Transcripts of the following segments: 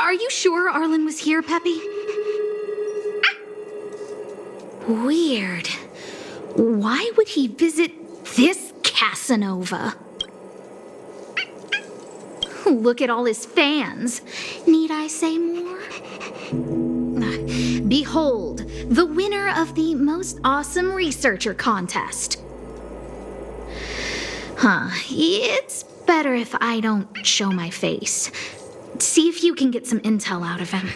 Are you sure Arlen was here, Peppi? Weird. Why would he visit this Casanova? Look at all his fans. Need I say more? Behold, the winner of the most awesome researcher contest. It's better if I don't show my face. See if you can get some intel out of him.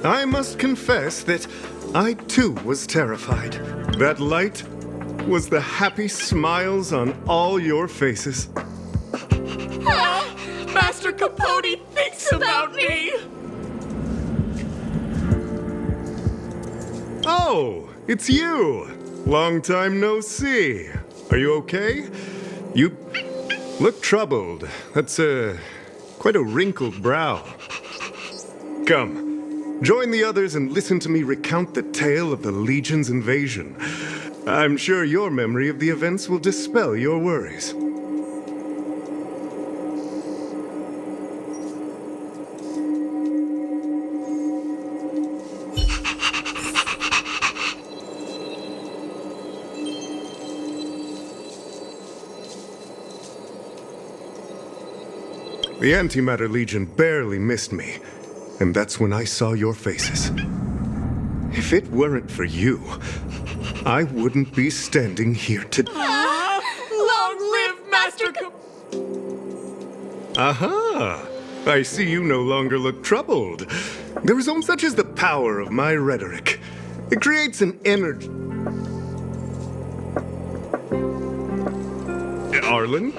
I must confess that I too was terrified. That light was the happy smiles on all your faces. Master Capote thinks about me! Oh, it's you! Long time no see. Are you okay? You look troubled. That's quite a wrinkled brow. Come, join the others and listen to me recount the tale of the Legion's invasion. I'm sure your memory of the events will dispel your worries. The Antimatter Legion barely missed me, and that's when I saw your faces. If it weren't for you, I wouldn't be standing here today. Long live Master Aha! I see you no longer look troubled. There is such as the power of my rhetoric. It creates an energy. Arlen?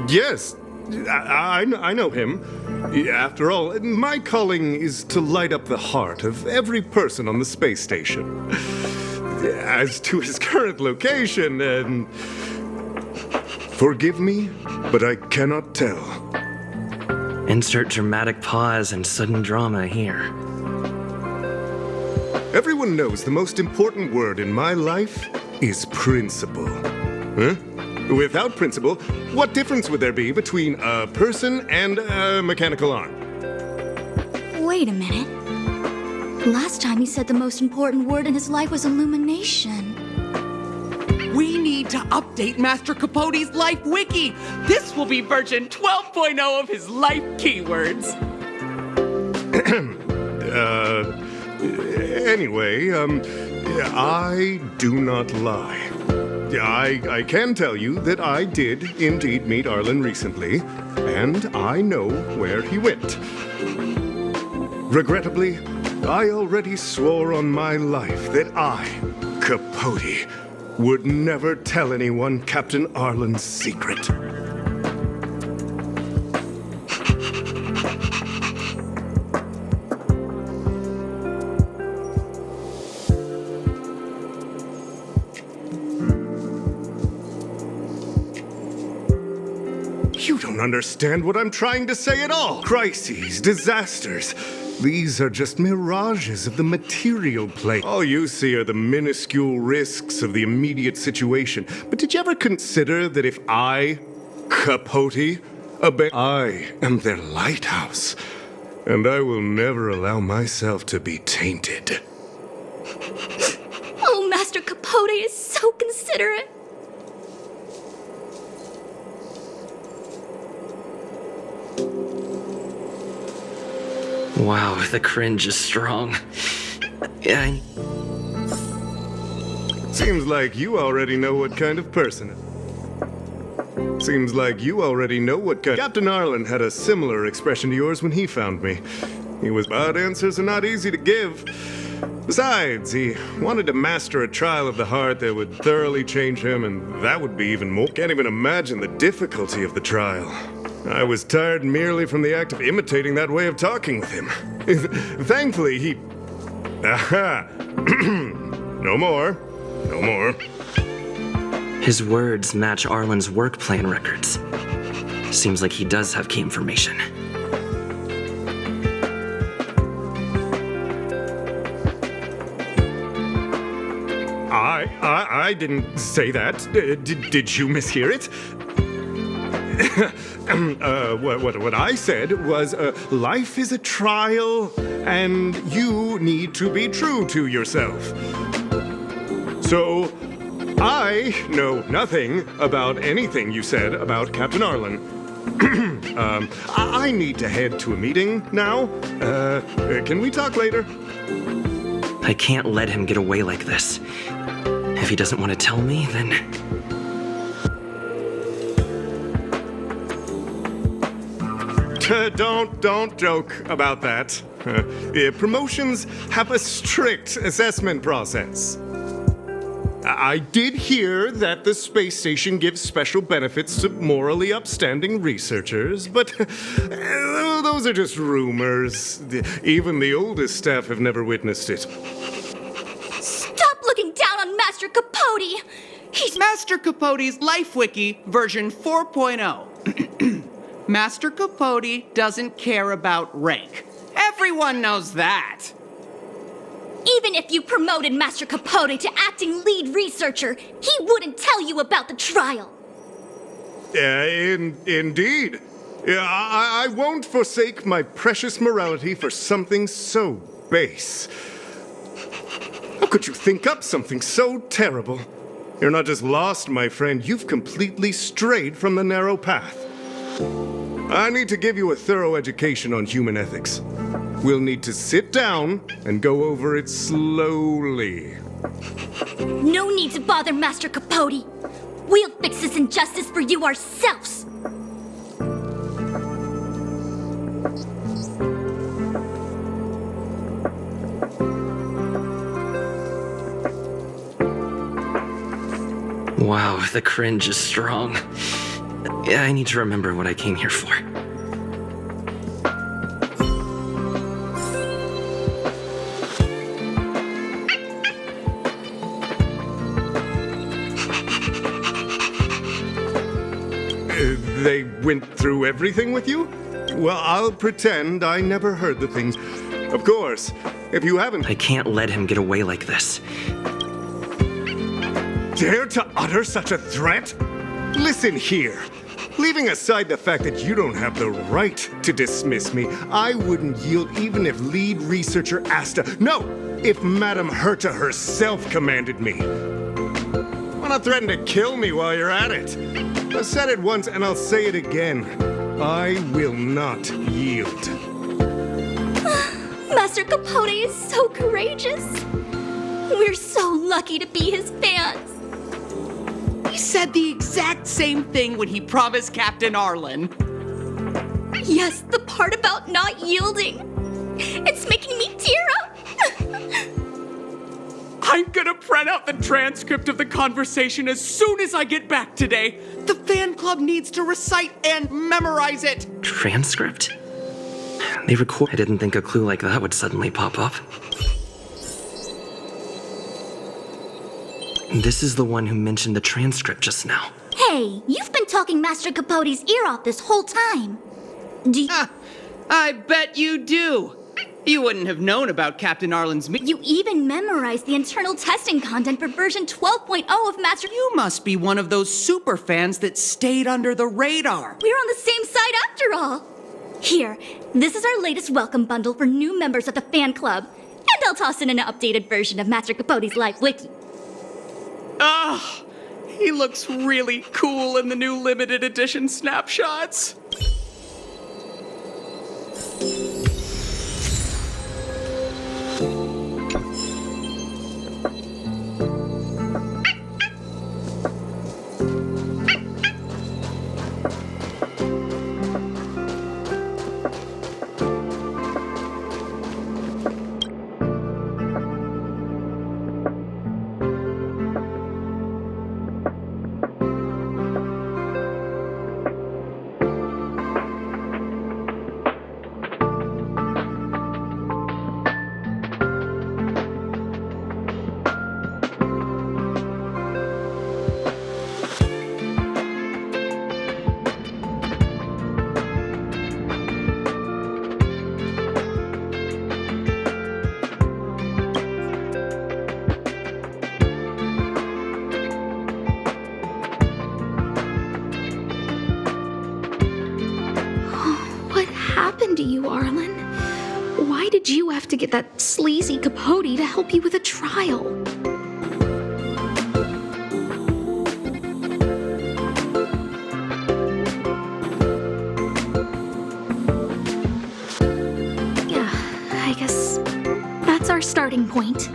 Yes. I know him. After all, my calling is to light up the heart of every person on the space station. As to his current location, forgive me, but I cannot tell. Insert dramatic pause and sudden drama here. Everyone knows the most important word in my life is principle. Huh? Without principle, what difference would there be between a person and a mechanical arm? Wait a minute. Last time he said the most important word in his life was illumination. We need to update Master Capote's Life Wiki. This will be version 12.0 of his life keywords. Anyway, I do not lie. I can tell you that I did indeed meet Arlen recently, and I know where he went. Regrettably, I already swore on my life that I, Capote, would never tell anyone Captain Arlen's secret. You don't understand what I'm trying to say at all. Crises, disasters. These are just mirages of the material plane. All you see are the minuscule risks of the immediate situation. But did you ever consider that if I, Capote, I am their lighthouse, and I will never allow myself to be tainted. Oh, Master Capote is so considerate. Wow, the cringe is strong. Yeah, Seems like you already know what kind of person. Seems like you already know what kind. Captain Arlen had a similar expression to yours when he found me. He was, but answers are not easy to give. Besides, he wanted to master a trial of the heart that would thoroughly change him, and that would be even more. Can't even imagine the difficulty of the trial. I was tired merely from the act of imitating that way of talking with him. Thankfully, he... Aha! No more. No more. his words match Arlen's work plan records. Seems like he does have key information. I didn't say that. Did you mishear it? What I said was, life is a trial, and you need to be true to yourself. So, I know nothing about anything you said about Captain Arlen. I need to head to a meeting now. Can we talk later? I can't let him get away like this. If he doesn't want to tell me, then... Don't joke about that. Promotions have a strict assessment process. I did hear that the space station gives special benefits to morally upstanding researchers, but those are just rumors. Even the oldest staff have never witnessed it. Stop looking down on Master Capote! He's Master Capote's Life Wiki version 4.0. Master Capote doesn't care about rank. Everyone knows that. Even if you promoted Master Capote to acting lead researcher, he wouldn't tell you about the trial. Indeed. I won't forsake my precious morality for something so base. How could you think up something so terrible? You're not just lost, my friend, you've completely strayed from the narrow path. I need to give you a thorough education on human ethics. We'll need to sit down and go over it slowly. No need to bother Master Capote. We'll fix this injustice for you ourselves. Wow, the cringe is strong. I need to remember what I came here for. They went through everything with you? Well, I'll pretend I never heard the things. Of course, if you haven't... I can't let him get away like this. Dare to utter such a threat? Listen here. Leaving aside the fact that you don't have the right to dismiss me, I wouldn't yield even if lead researcher Asta... No! If Madame Herta herself commanded me. Why not threaten to kill me while you're at it? I've said it once and I'll say it again. I will not yield. Master Capote is so courageous. We're so lucky to be his fans. He said the exact same thing when he promised Captain Arlen. Yes, the part about not yielding. It's making me tear up. I'm gonna print out the transcript of the conversation as soon as I get back today. The fan club needs to recite and memorize it. Transcript? They record. I didn't think a clue like that would suddenly pop up. This is the one who mentioned the transcript just now. Hey, you've been talking Master Capote's ear off this whole time. Do you... I bet you do. You wouldn't have known about Captain Arlen's You even memorized the internal testing content for version 12.0 of Master... You must be one of those super fans that stayed under the radar. We're on the same side after all. Here, this is our latest welcome bundle for new members of the fan club. And I'll toss in an updated version of Master Capote's live wiki. Ah, he looks really cool in the new limited edition snapshots. To you, Arlen? Why did you have to get that sleazy Capote to help you with a trial? Yeah, I guess that's our starting point.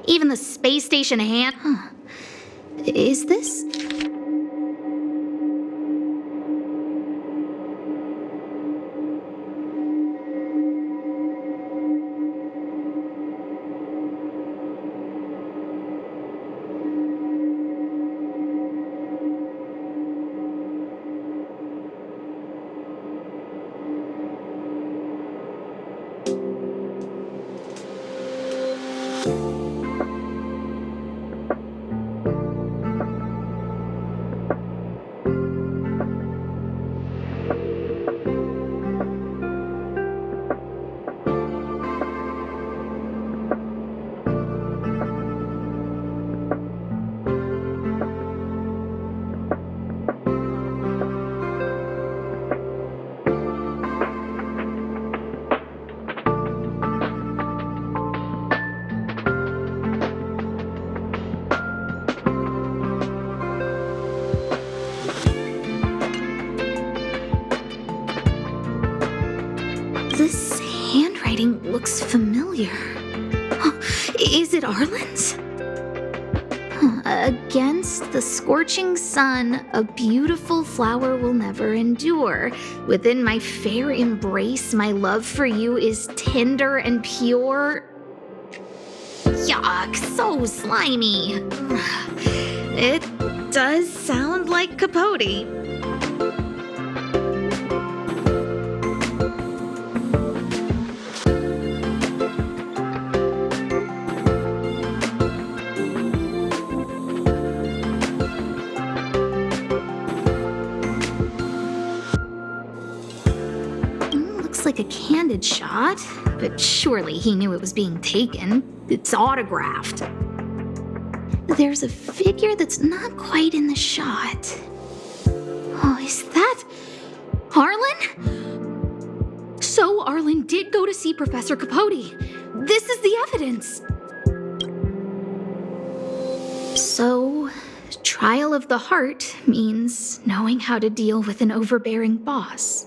Even the space station hand... Huh. Is this... This handwriting looks familiar. Huh, is it Arlen's? Against the scorching sun, a beautiful flower will never endure. Within my fair embrace, my love for you is tender and pure. Yuck, so slimy. It does sound like Capote. Like a candid shot, but surely he knew it was being taken. It's autographed. There's a figure that's not quite in the shot. Oh, is that Arlen? So Arlen did go to see Professor Capote. This is the evidence. So, trial of the heart means knowing how to deal with an overbearing boss.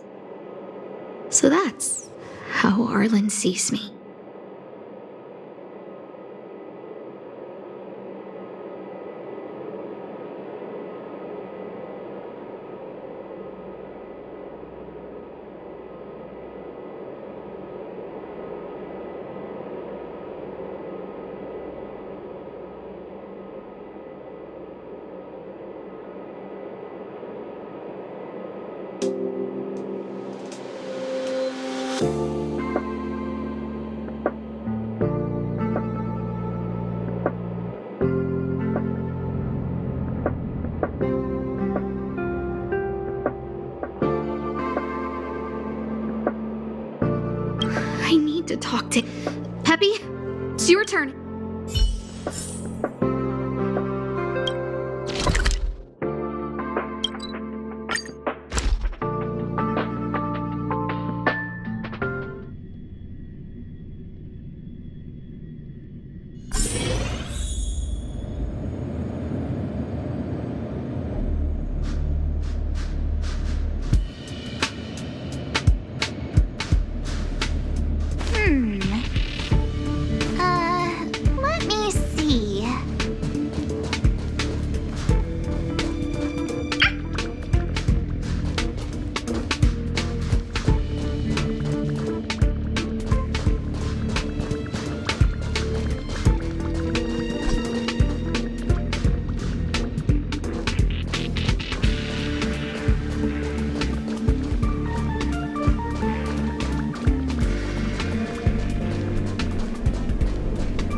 So that's how Arlen sees me. I need to talk to... Peppy, it's your turn. Let me see.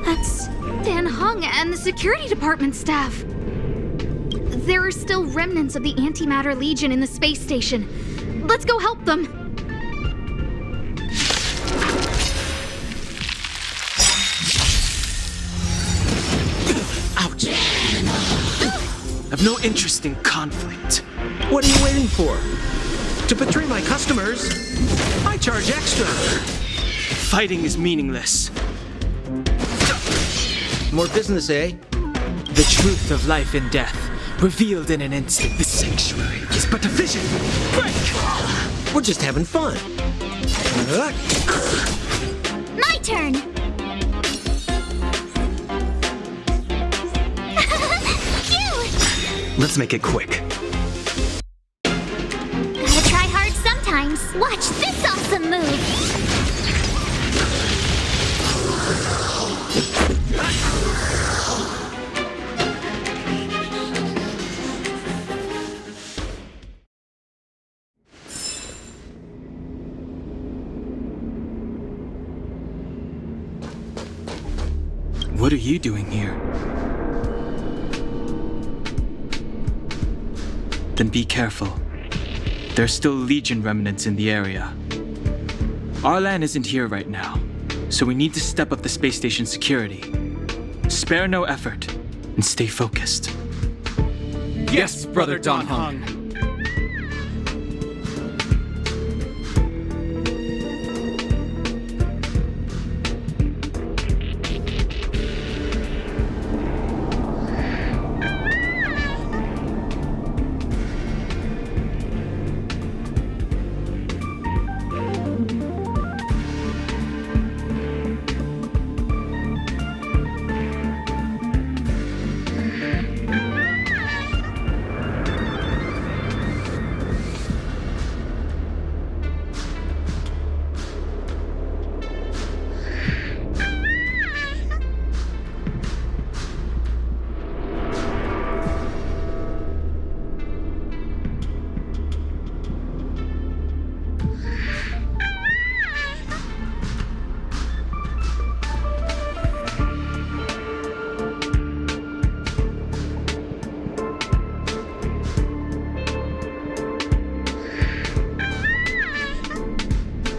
That's Dan Hung and the security department staff. There are still remnants of the Antimatter Legion in the space station. Let's go help them. Ouch! I've no interest in conflict. What are you waiting for? To betray my customers, I charge extra. Fighting is meaningless. More business, eh? The truth of life and death, revealed in an instant. The sanctuary is but a vision. Break! We're just having fun. My turn. Cute. Let's make it quick. Gotta try hard sometimes. Watch this awesome move. What are you doing here? Then be careful. There's still Legion remnants in the area. Arlan isn't here right now, so we need to step up the space station security. Spare no effort and stay focused. Yes, Brother Don Hung.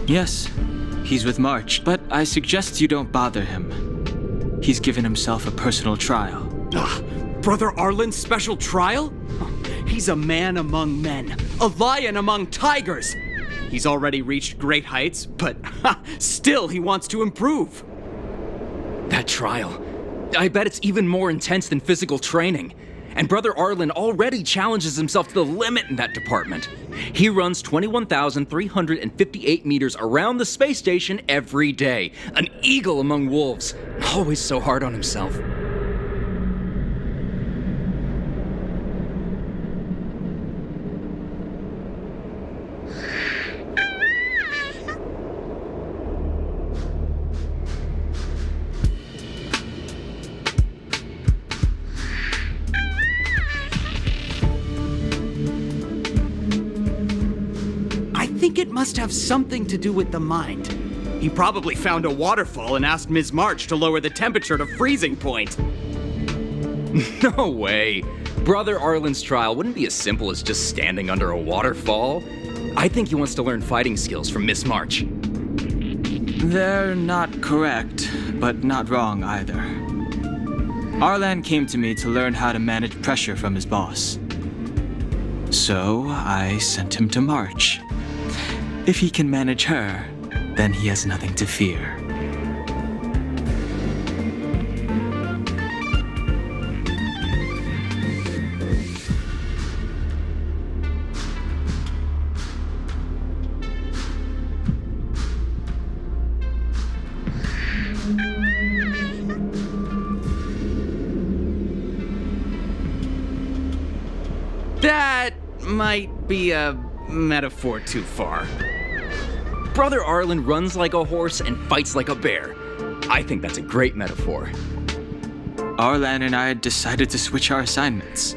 Yes, he's with March, but I suggest you don't bother him. He's given himself a personal trial. Brother Arlen's special trial? He's a man among men, a lion among tigers. He's already reached great heights, but still he wants to improve. That trial. I bet it's even more intense than physical training. And Brother Arlen already challenges himself to the limit in that department. He runs 21,358 meters around the space station every day. An eagle among wolves. Always so hard on himself. I think it must have something to do with the mind. He probably found a waterfall and asked Ms. March to lower the temperature to freezing point. No way. Brother Arlen's trial wouldn't be as simple as just standing under a waterfall. I think he wants to learn fighting skills from Miss March. They're not correct, but not wrong either. Arlan came to me to learn how to manage pressure from his boss. So I sent him to March. If he can manage her, then he has nothing to fear. That might be a metaphor too far. Brother Arlen runs like a horse and fights like a bear. I think that's a great metaphor. Arlan and I decided to switch our assignments.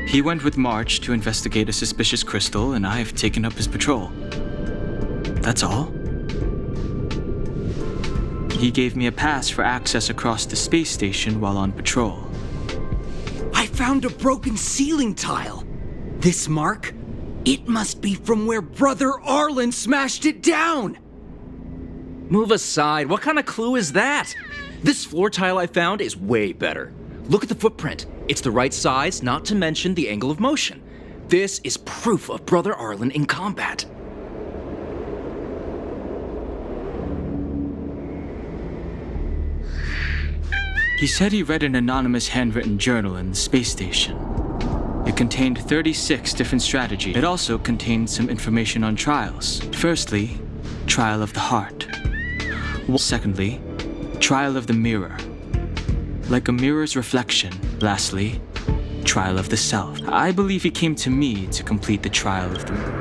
He went with March to investigate a suspicious crystal, and I've taken up his patrol. That's all. He gave me a pass for access across the space station while on patrol. I found a broken ceiling tile. This mark? It must be from where Brother Arlen smashed it down! Move aside, what kind of clue is that? This floor tile I found is way better. Look at the footprint. It's the right size, not to mention the angle of motion. This is proof of Brother Arlen in combat. He said he read an anonymous handwritten journal in the space station. It contained 36 different strategies. It also contained some information on trials. Firstly, trial of the heart. Secondly, trial of the mirror. Like a mirror's reflection. Lastly, trial of the self. I believe he came to me to complete the trial of the mirror.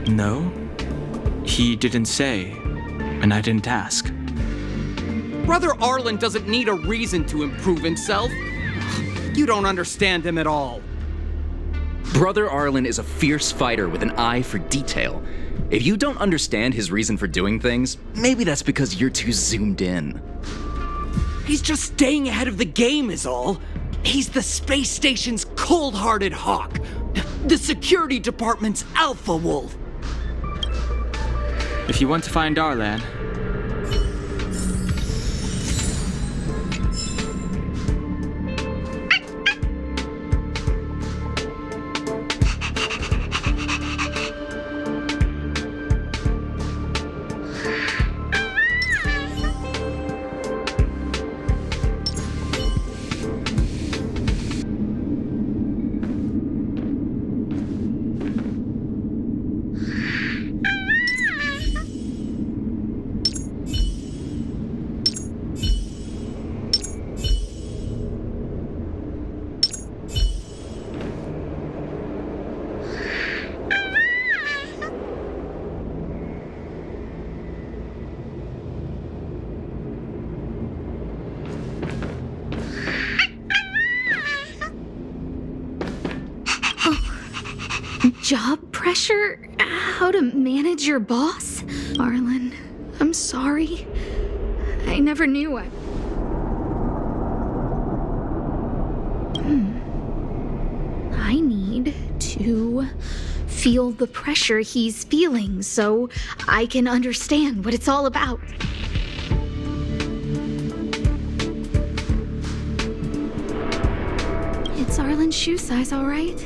No, he didn't say, and I didn't ask. Brother Arlen doesn't need a reason to improve himself. You don't understand him at all. Brother Arlen is a fierce fighter with an eye for detail. If you don't understand his reason for doing things, maybe that's because you're too zoomed in. He's just staying ahead of the game is all. He's the space station's cold-hearted hawk. The security department's alpha wolf. If you want to find Arlan, Job pressure? How to manage your boss? Arlen, I'm sorry. I never knew I need to feel the pressure he's feeling so I can understand what it's all about. It's Arlen's shoe size, all right?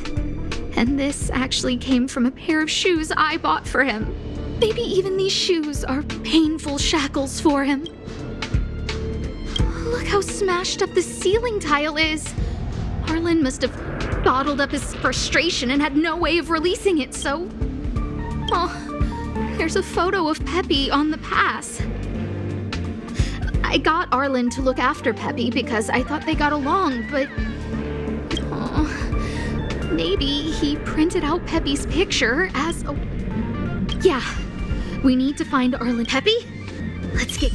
And this actually came from a pair of shoes I bought for him. Maybe even these shoes are painful shackles for him. Look how smashed up the ceiling tile is. Arlen must have bottled up his frustration and had no way of releasing it, so... Oh, there's a photo of Peppi on the pass. I got Arlen to look after Peppi because I thought they got along, but... maybe he printed out Peppi's picture as a... Yeah, we need to find Arlen. Peppi? Let's get...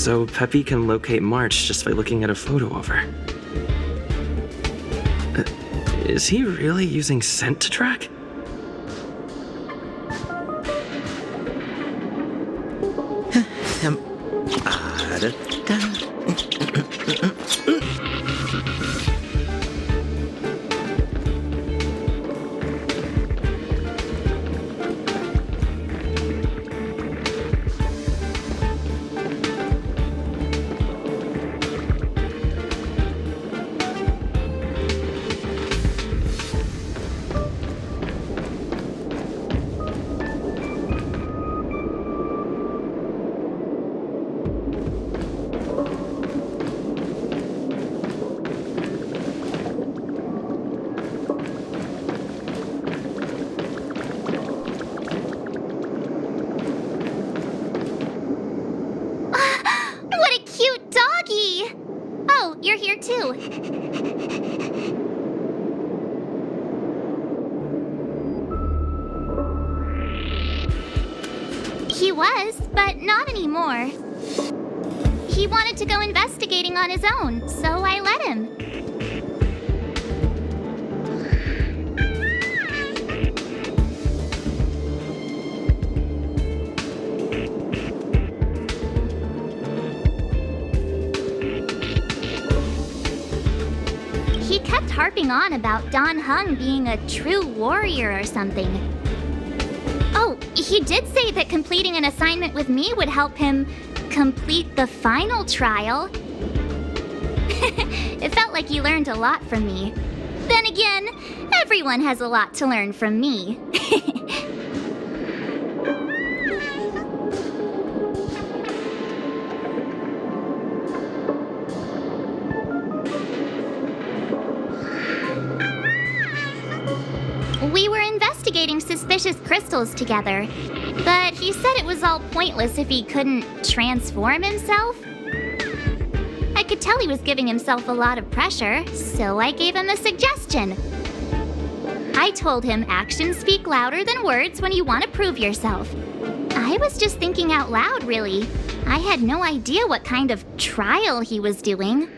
So Peppi can locate March just by looking at a photo of her. Is he really using scent to track? What a cute doggy! Oh, you're here too. He was, but not anymore. He wanted to go investigating on his own, so I let him. He kept harping on about Don Hung being a true warrior or something. Oh, he did say that completing an assignment with me would help him complete the final trial. It felt like he learned a lot from me. Then again, everyone has a lot to learn from me. We were investigating suspicious crystals together, but he said it was all pointless if he couldn't transform himself. I could tell he was giving himself a lot of pressure, so I gave him a suggestion. I told him actions speak louder than words when you want to prove yourself. I was just thinking out loud, really. I had no idea what kind of trial he was doing.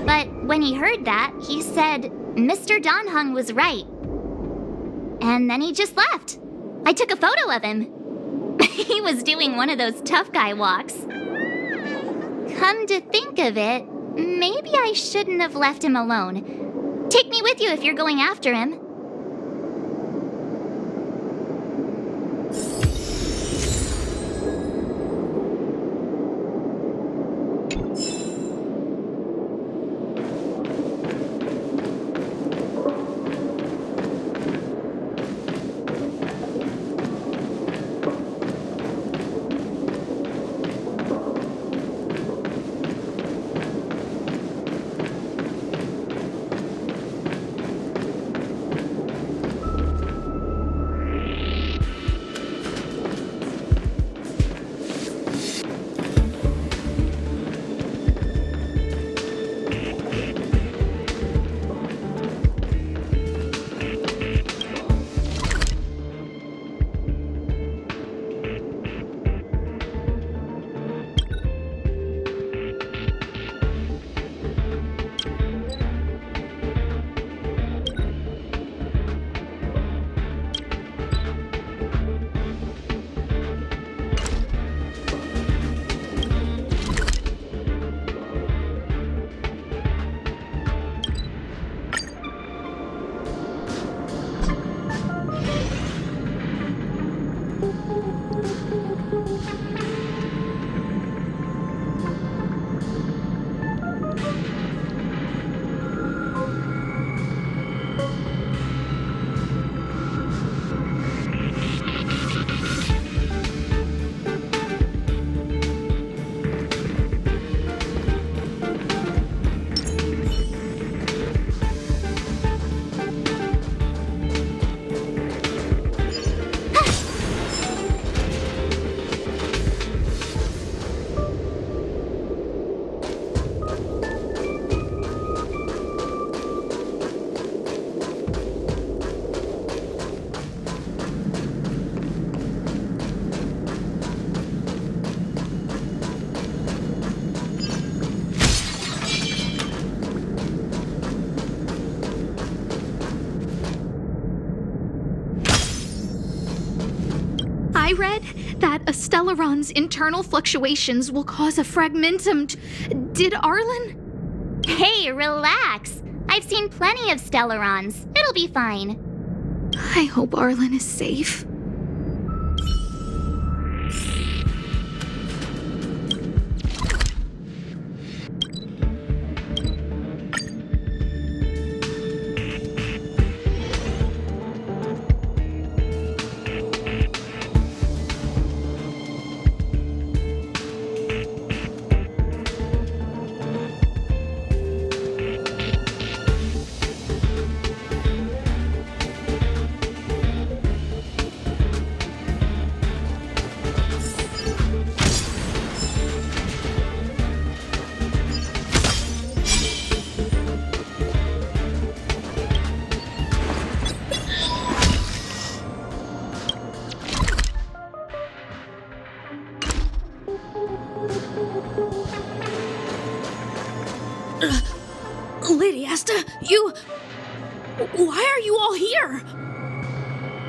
But when he heard that, he said Mr. Don Hung was right. And then he just left. I took a photo of him. He was doing one of those tough guy walks. Come to think of it, maybe I shouldn't have left him alone. Take me with you if you're going after him. I read that a Stellaron's internal fluctuations will cause a fragmentum. Did Arlen? Hey, relax. I've seen plenty of Stellarons. It'll be fine. I hope Arlen is safe. Lady Asta, why are you all here?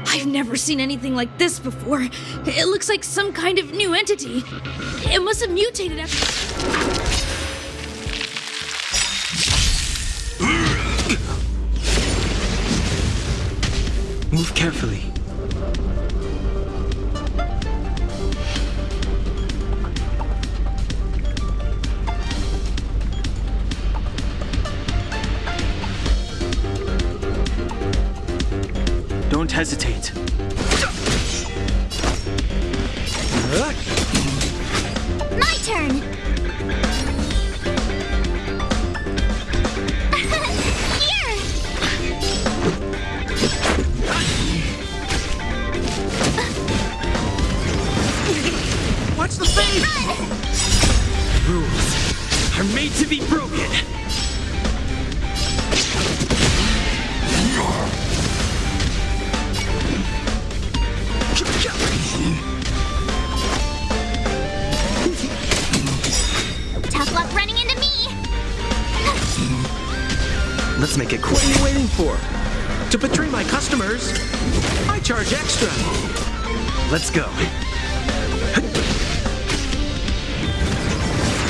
I've never seen anything like this before. It looks like some kind of new entity. It must have mutated after... Move carefully. Don't hesitate. My turn! Here! Watch the face! Rules are made to be broken. Tough luck running into me! Let's make it quick. What are you waiting for? To betray my customers, I charge extra. Let's go.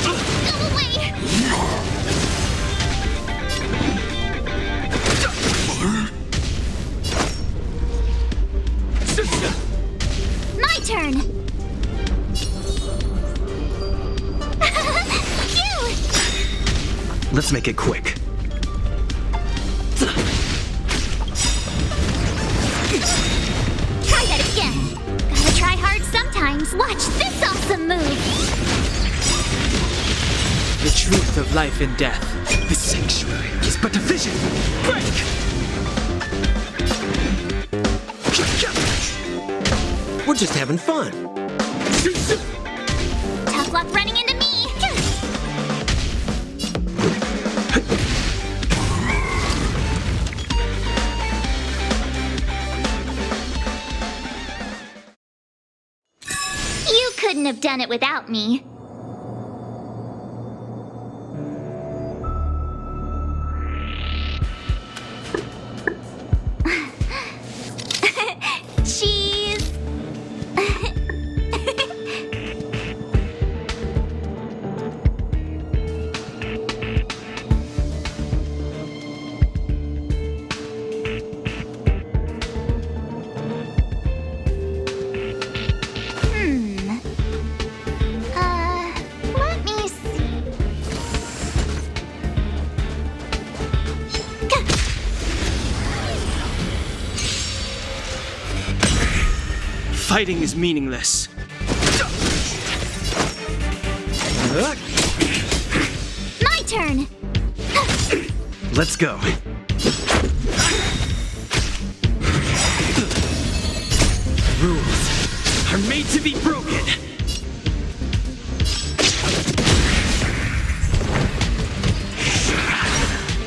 Go away! My turn! Phew! Let's make it quick. Try that again. Gotta try hard sometimes. Watch this awesome move. The truth of life and death. This sanctuary is but a vision. Break! We're just having fun. Tough luck running into me. You couldn't have done it without me. Cheese. Let me see. Fighting is meaningless. My turn. Let's go. Rules are made to be broken.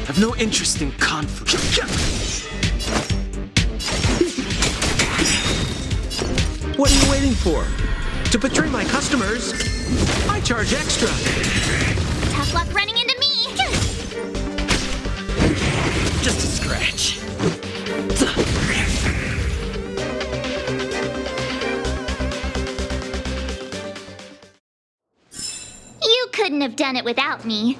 I've no interest in conflict. What are you waiting for? To betray my customers, I charge extra. Tough luck running into me. Just a scratch. done it without me.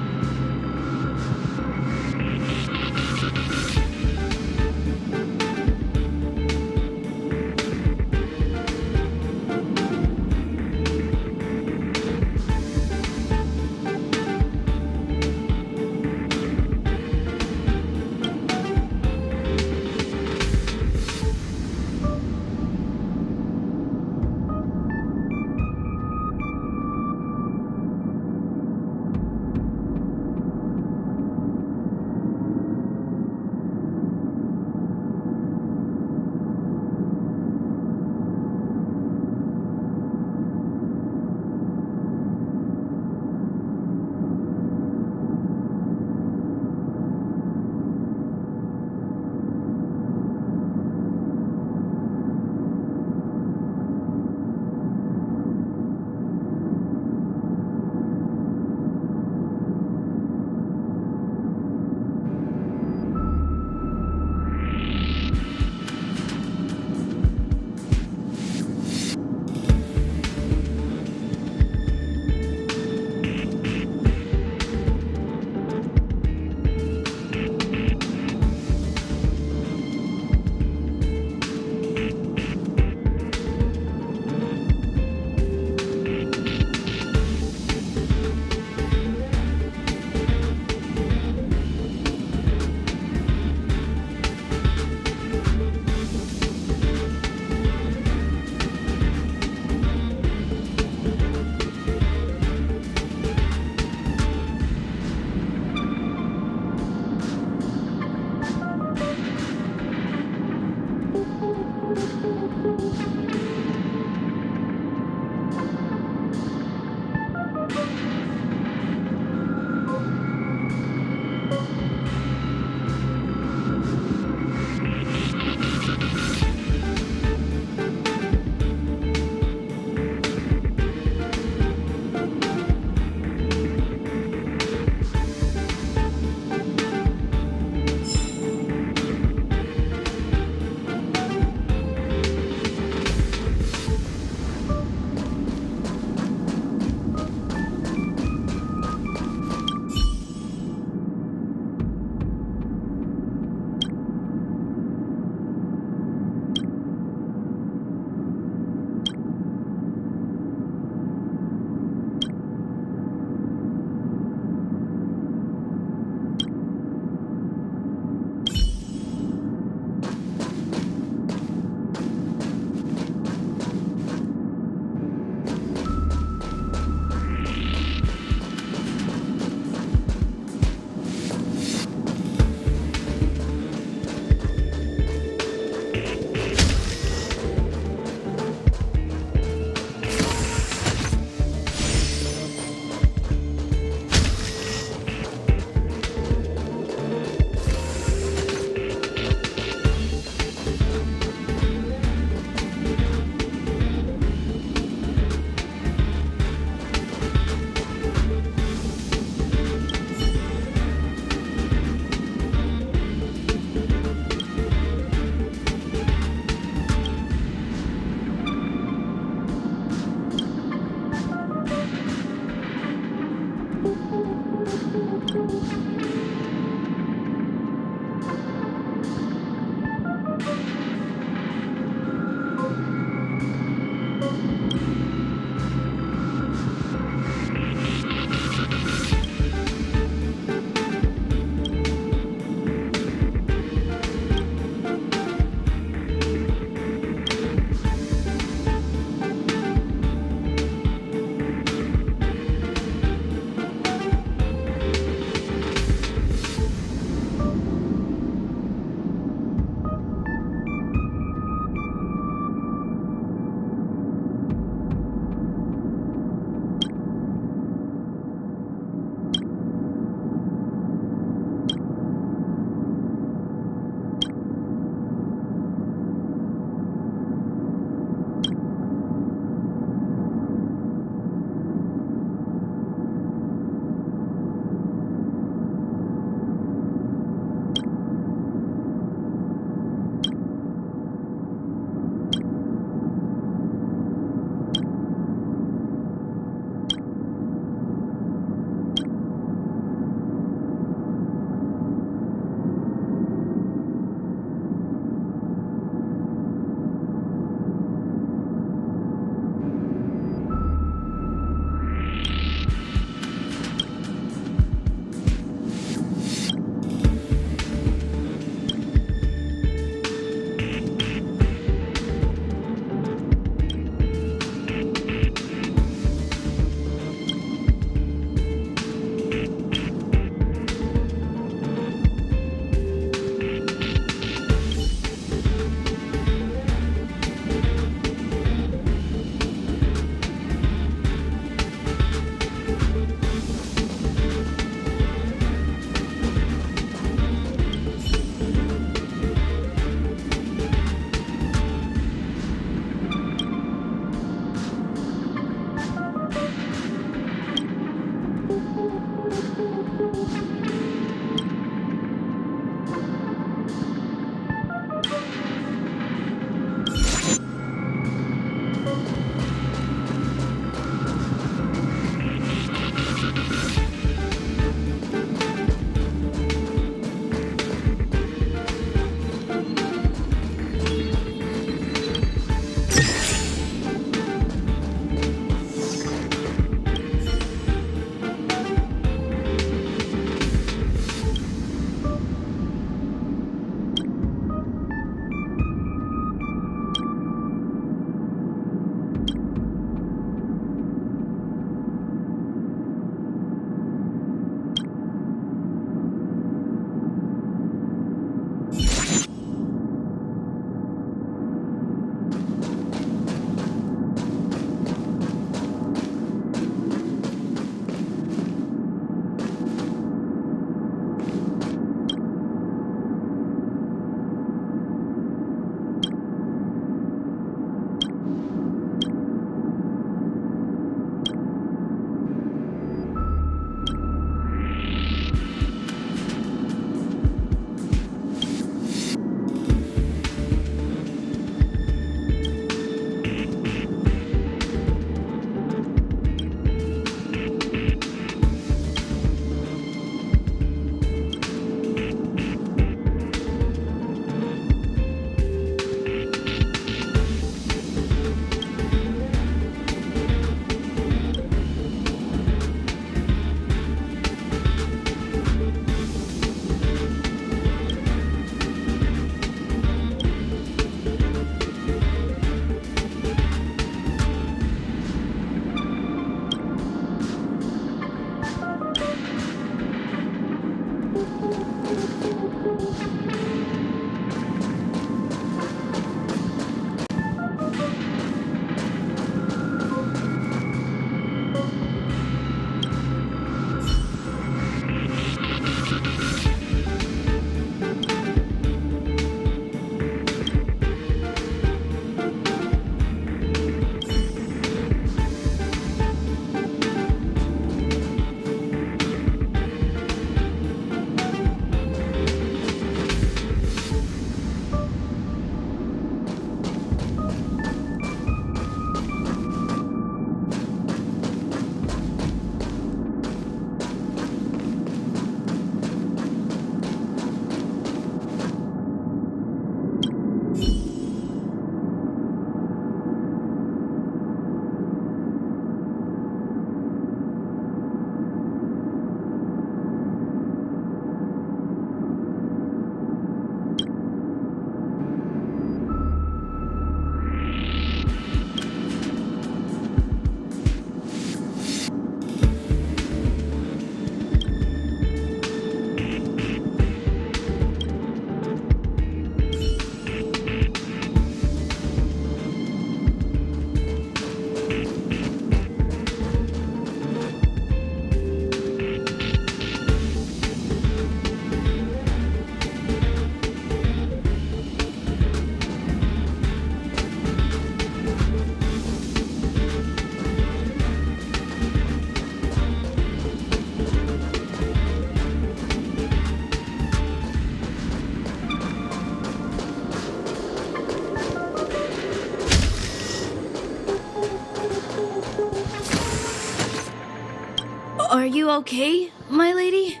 you okay, my lady?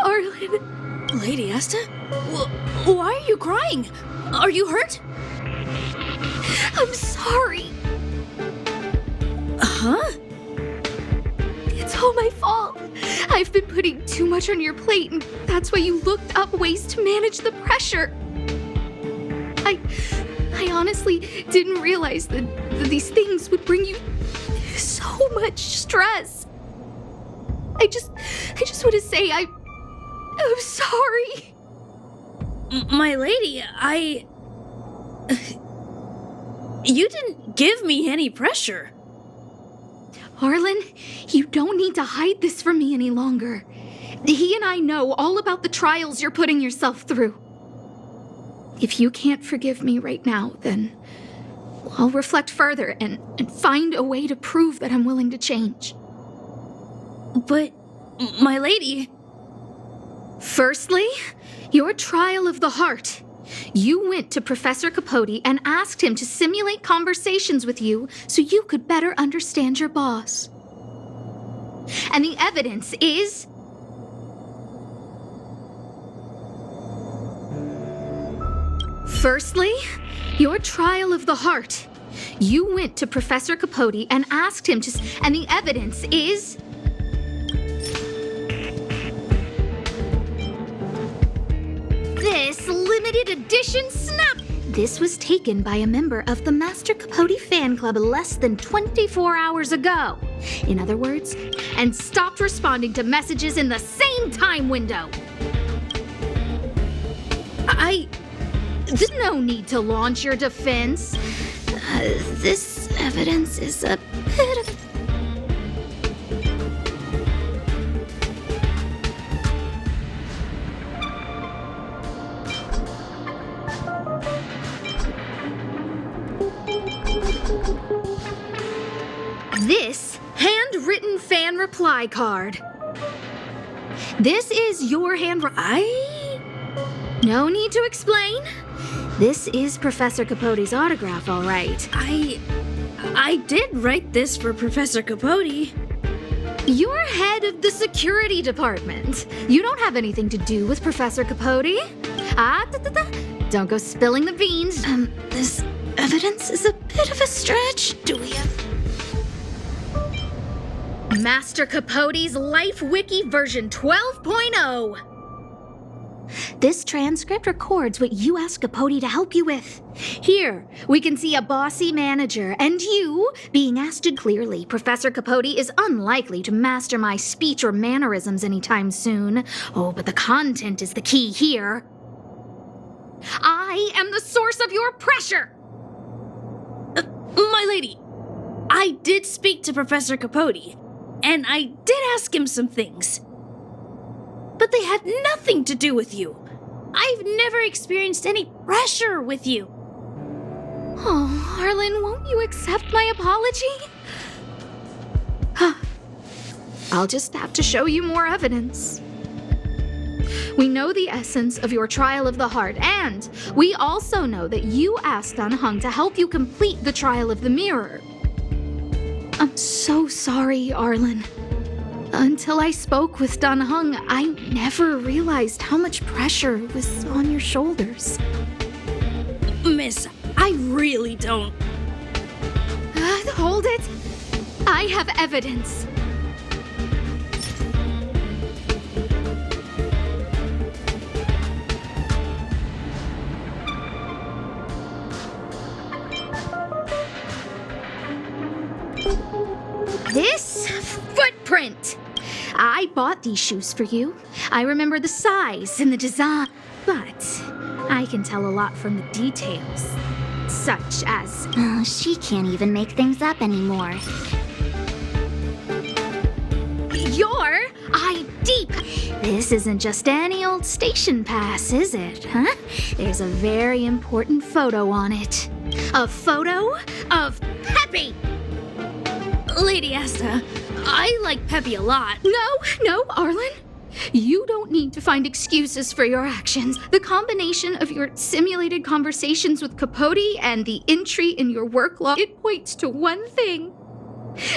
Arlen, Lady Asta? Why are you crying? Are you hurt? I'm sorry. Huh? It's all my fault. I've been putting too much on your plate, and that's why you looked up ways to manage the pressure. I honestly didn't realize that these things would bring you so much stress. I just want to say I'm sorry. My lady, You didn't give me any pressure. Arlen, you don't need to hide this from me any longer. He and I know all about the trials you're putting yourself through. If you can't forgive me right now, then I'll reflect further and find a way to prove that I'm willing to change. But, my lady... Firstly, your trial of the heart. You went to Professor Capote and asked him to simulate conversations with you so you could better understand your boss. And the evidence is... Firstly, your trial of the heart. You went to Professor Capote and asked him to... And the evidence is... This limited edition snap! This was taken by a member of the Master Capote fan club less than 24 hours ago. In other words, and stopped responding to messages in the same time window. There's no need to launch your defense. This evidence is a bit of... This handwritten fan reply card. This is your No need to explain. This is Professor Capote's autograph, all right. I did write this for Professor Capote. You're head of the security department. You don't have anything to do with Professor Capote. Don't go spilling the beans. This evidence is a bit of a stretch. Do we have... Master Capote's Life Wiki version 12.0. This transcript records what you asked Capote to help you with. Here, we can see a bossy manager, and you being asked to clearly. Professor Capote is unlikely to master my speech or mannerisms anytime soon. Oh, but the content is the key here. I am the source of your pressure! My lady, I did speak to Professor Capote, and I did ask him some things. But they had nothing to do with you. I've never experienced any pressure with you. Oh, Arlen, won't you accept my apology? I'll just have to show you more evidence. We know the essence of your trial of the heart, and we also know that you asked Dunhung to help you complete the trial of the mirror. I'm so sorry, Arlen. Until I spoke with Dunhung, I never realized how much pressure was on your shoulders. Miss, I really don't... Hold it. I have evidence. This footprint. I bought these shoes for you. I remember the size and the design, but I can tell a lot from the details, such as... Oh, she can't even make things up anymore. Your ID. This isn't just any old station pass, is it, huh? There's a very important photo on it. A photo of Peppi! Lady Asta, I like Peppi a lot. No, Arlen. You don't need to find excuses for your actions. The combination of your simulated conversations with Capote and the entry in your work log, it points to one thing.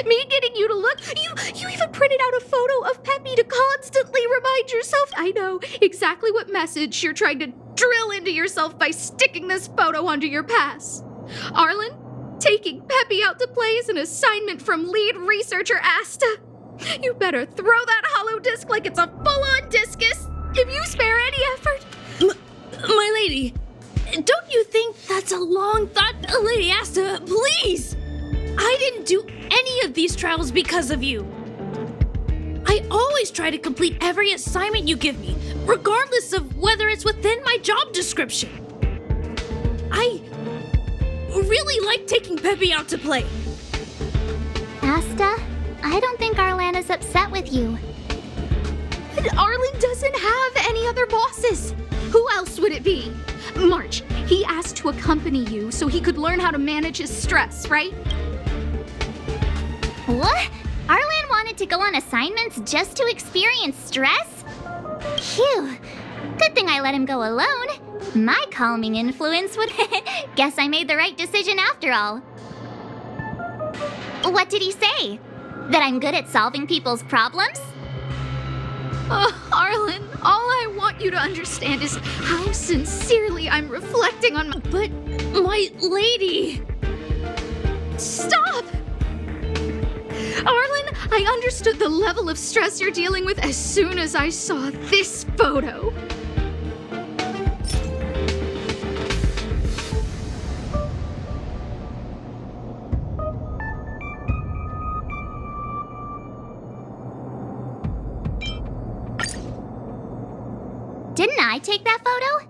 Me getting you to look. You even printed out a photo of Peppi to constantly remind yourself. I know exactly what message you're trying to drill into yourself by sticking this photo onto your pass. Arlen, taking Peppi out to play is an assignment from lead researcher Asta. You better throw that hollow disc like it's a full-on discus if you spare any effort. My lady, don't you think that's a long thought? Lady Asta, please! I didn't do any of these trials because of you. I always try to complete every assignment you give me, regardless of whether it's within my job description. I really like taking Peppi out to play. Asta, I don't think Arlan is upset with you. But Arlen doesn't have any other bosses. Who else would it be? March, he asked to accompany you so he could learn how to manage his stress, right? What? Arlan wanted to go on assignments just to experience stress? Phew. Good thing I let him go alone. My calming influence would guess I made the right decision after all. What did he say? That I'm good at solving people's problems? Oh, Arlen, all I want you to understand is how sincerely I'm reflecting on my... But, my lady... Stop! Arlen, I understood the level of stress you're dealing with as soon as I saw this photo. Didn't I take that photo?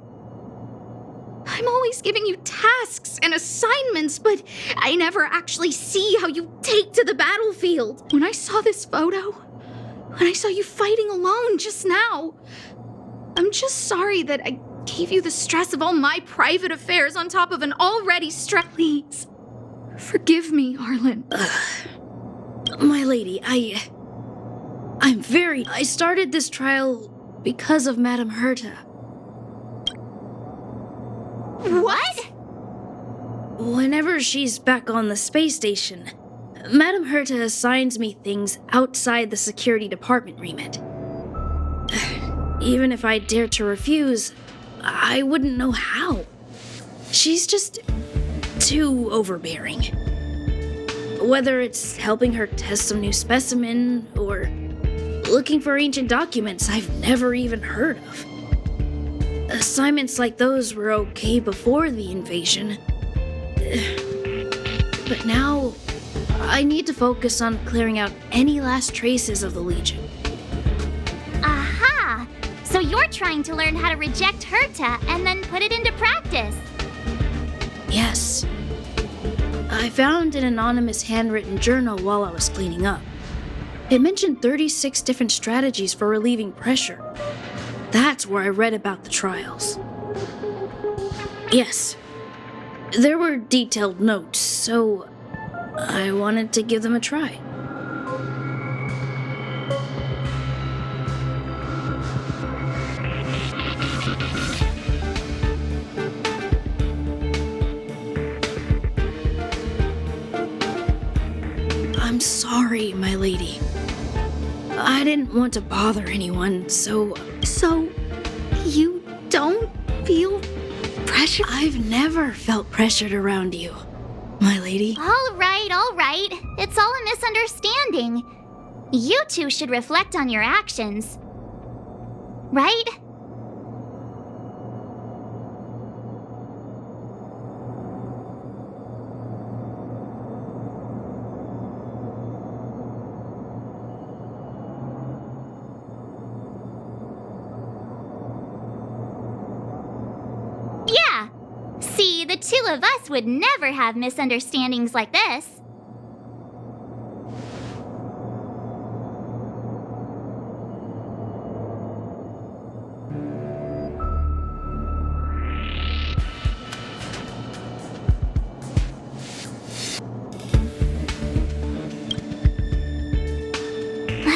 I'm always giving you tasks and assignments, but I never actually see how you take to the battlefield. When I saw this photo, when I saw you fighting alone just now, I'm just sorry that I gave you the stress of all my private affairs on top of an already stressed... Please, forgive me, Arlen. My lady, I'm very... I started this trial because of Madame Herta. What? Whenever she's back on the space station, Madame Herta assigns me things outside the security department remit. Even if I dared to refuse, I wouldn't know how. She's just too overbearing. Whether it's helping her test some new specimen or looking for ancient documents I've never even heard of. Assignments like those were okay before the invasion. But now, I need to focus on clearing out any last traces of the Legion. Aha! So you're trying to learn how to reject Herta and then put it into practice. Yes. I found an anonymous handwritten journal while I was cleaning up. It mentioned 36 different strategies for relieving pressure. That's where I read about the trials. Yes, there were detailed notes, so I wanted to give them a try. I'm sorry, my lady. I didn't want to bother anyone, so... So, you don't feel pressure? I've never felt pressured around you, my lady. All right. It's all a misunderstanding. You two should reflect on your actions. Right? Yeah. See, the two of us would never have misunderstandings like this.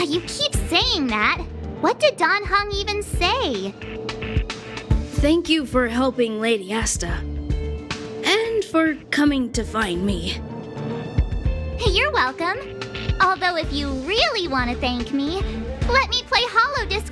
You keep saying that. What did Don Hung even say? Thank you for helping Lady Asta. And for coming to find me. You're welcome. Although if you really want to thank me, let me play Hollow Disc